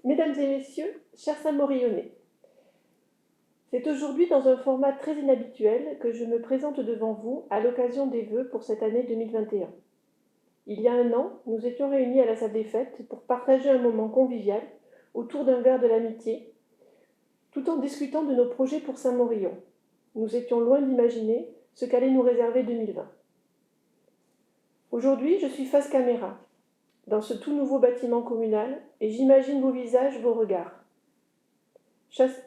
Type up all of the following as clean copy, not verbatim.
Mesdames et messieurs, chers Saint-Mauriennais, c'est aujourd'hui dans un format très inhabituel que je me présente devant vous à l'occasion des vœux pour cette année 2021. Il y a un an, nous étions réunis à la salle des fêtes pour partager un moment convivial autour d'un verre de l'amitié, tout en discutant de nos projets pour Saint-Maurion. Nous étions loin d'imaginer ce qu'allait nous réserver 2020. Aujourd'hui, je suis face caméra, dans ce tout nouveau bâtiment communal, et j'imagine vos visages, vos regards.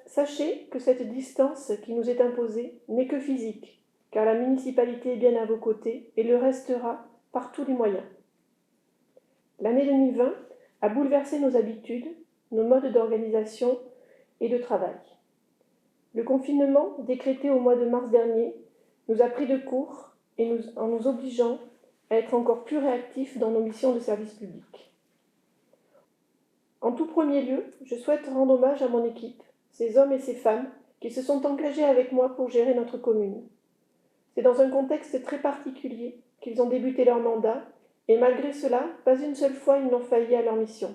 Sachez que cette distance qui nous est imposée n'est que physique, car la municipalité est bien à vos côtés et le restera par tous les moyens. L'année 2020 a bouleversé nos habitudes, nos modes d'organisation et de travail. Le confinement, décrété au mois de mars dernier, nous a pris de court en nous obligeant à être encore plus réactifs dans nos missions de service public. En tout premier lieu, je souhaite rendre hommage à mon équipe, ces hommes et ces femmes qui se sont engagés avec moi pour gérer notre commune. C'est dans un contexte très particulier qu'ils ont débuté leur mandat, et malgré cela, pas une seule fois ils n'ont failli à leur mission.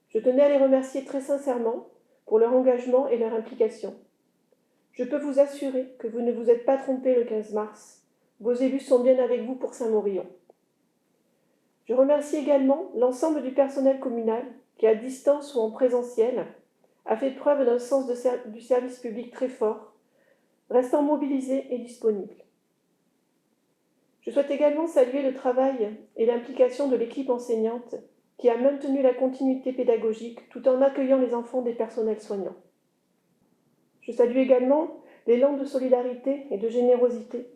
Je tenais à les remercier très sincèrement pour leur engagement et leur implication. Je peux vous assurer que vous ne vous êtes pas trompés le 15 mars. Vos élus sont bien avec vous pour Saint-Maurion. Je remercie également l'ensemble du personnel communal qui, à distance ou en présentiel, a fait preuve d'un sens du service public très fort, restant mobilisé et disponible. Je souhaite également saluer le travail et l'implication de l'équipe enseignante qui a maintenu la continuité pédagogique tout en accueillant les enfants des personnels soignants. Je salue également l'élan de solidarité et de générosité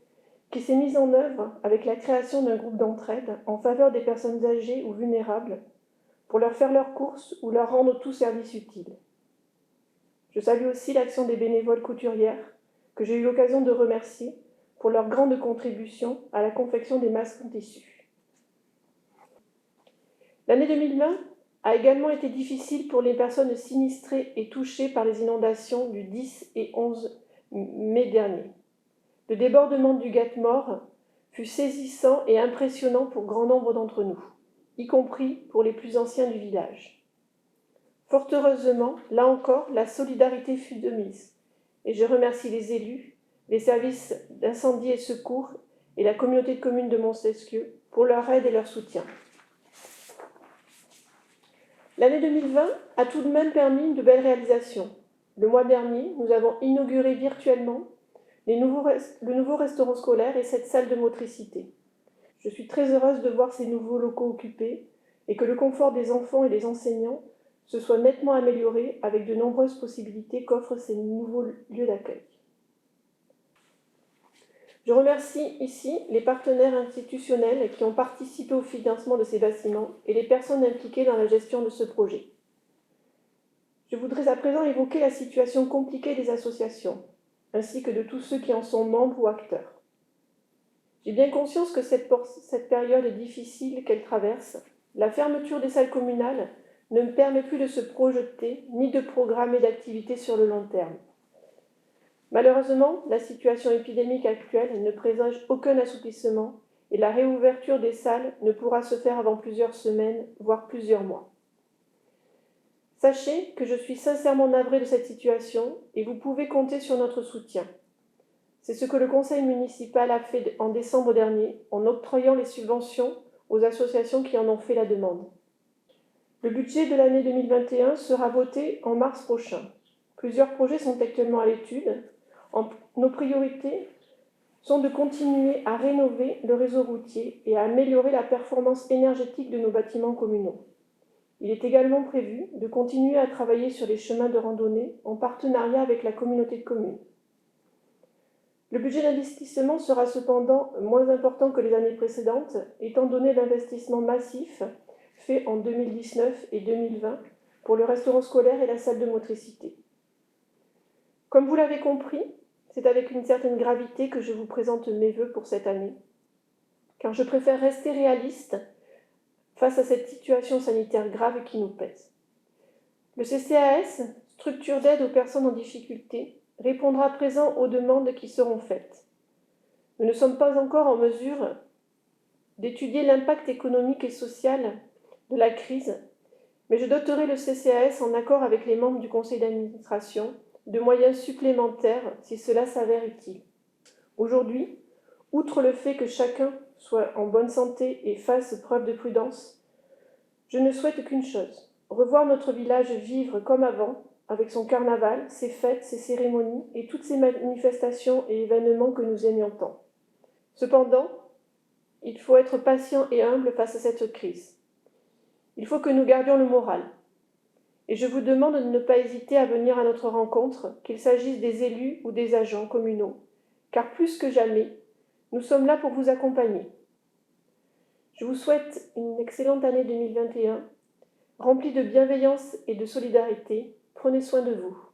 qui s'est mis en œuvre avec la création d'un groupe d'entraide en faveur des personnes âgées ou vulnérables pour leur faire leurs courses ou leur rendre tout service utile. Je salue aussi l'action des bénévoles couturières que j'ai eu l'occasion de remercier pour leur grande contribution à la confection des masques en tissu. L'année 2020 a également été difficile pour les personnes sinistrées et touchées par les inondations du 10 et 11 mai dernier. Le débordement du Guet-Mort fut saisissant et impressionnant pour grand nombre d'entre nous, y compris pour les plus anciens du village. Fort heureusement, là encore, la solidarité fut de mise, et je remercie les élus, les services d'incendie et secours et la communauté de communes de Montesquieu pour leur aide et leur soutien. L'année 2020 a tout de même permis de belles réalisations. Le mois dernier, nous avons inauguré virtuellement le nouveau restaurant scolaire et cette salle de motricité. Je suis très heureuse de voir ces nouveaux locaux occupés et que le confort des enfants et des enseignants se soit nettement amélioré avec de nombreuses possibilités qu'offrent ces nouveaux lieux d'accueil. Je remercie ici les partenaires institutionnels qui ont participé au financement de ces bâtiments et les personnes impliquées dans la gestion de ce projet. Je voudrais à présent évoquer la situation compliquée des associations, ainsi que de tous ceux qui en sont membres ou acteurs. J'ai bien conscience que cette période difficile qu'elle traverse, la fermeture des salles communales, ne me permet plus de se projeter ni de programmer d'activités sur le long terme. Malheureusement, la situation épidémique actuelle ne présage aucun assouplissement et la réouverture des salles ne pourra se faire avant plusieurs semaines, voire plusieurs mois. Sachez que je suis sincèrement navrée de cette situation et vous pouvez compter sur notre soutien. C'est ce que le conseil municipal a fait en décembre dernier en octroyant les subventions aux associations qui en ont fait la demande. Le budget de l'année 2021 sera voté en mars prochain. Plusieurs projets sont actuellement à l'étude. Nos priorités sont de continuer à rénover le réseau routier et à améliorer la performance énergétique de nos bâtiments communaux. Il est également prévu de continuer à travailler sur les chemins de randonnée en partenariat avec la communauté de communes. Le budget d'investissement sera cependant moins important que les années précédentes, étant donné l'investissement massif fait en 2019 et 2020 pour le restaurant scolaire et la salle de motricité. Comme vous l'avez compris, c'est avec une certaine gravité que je vous présente mes vœux pour cette année, car je préfère rester réaliste face à cette situation sanitaire grave qui nous pèse. Le CCAS, structure d'aide aux personnes en difficulté, répondra à présent aux demandes qui seront faites. Nous ne sommes pas encore en mesure d'étudier l'impact économique et social de la crise, mais je doterai le CCAS en accord avec les membres du conseil d'administration de moyens supplémentaires si cela s'avère utile. Aujourd'hui, outre le fait que chacun soit en bonne santé et fasse preuve de prudence, je ne souhaite qu'une chose, revoir notre village vivre comme avant, avec son carnaval, ses fêtes, ses cérémonies et toutes ces manifestations et événements que nous aimions tant. Cependant, il faut être patient et humble face à cette crise. Il faut que nous gardions le moral. Et je vous demande de ne pas hésiter à venir à notre rencontre, qu'il s'agisse des élus ou des agents communaux, car plus que jamais, nous sommes là pour vous accompagner. Je vous souhaite une excellente année 2021, remplie de bienveillance et de solidarité. Prenez soin de vous.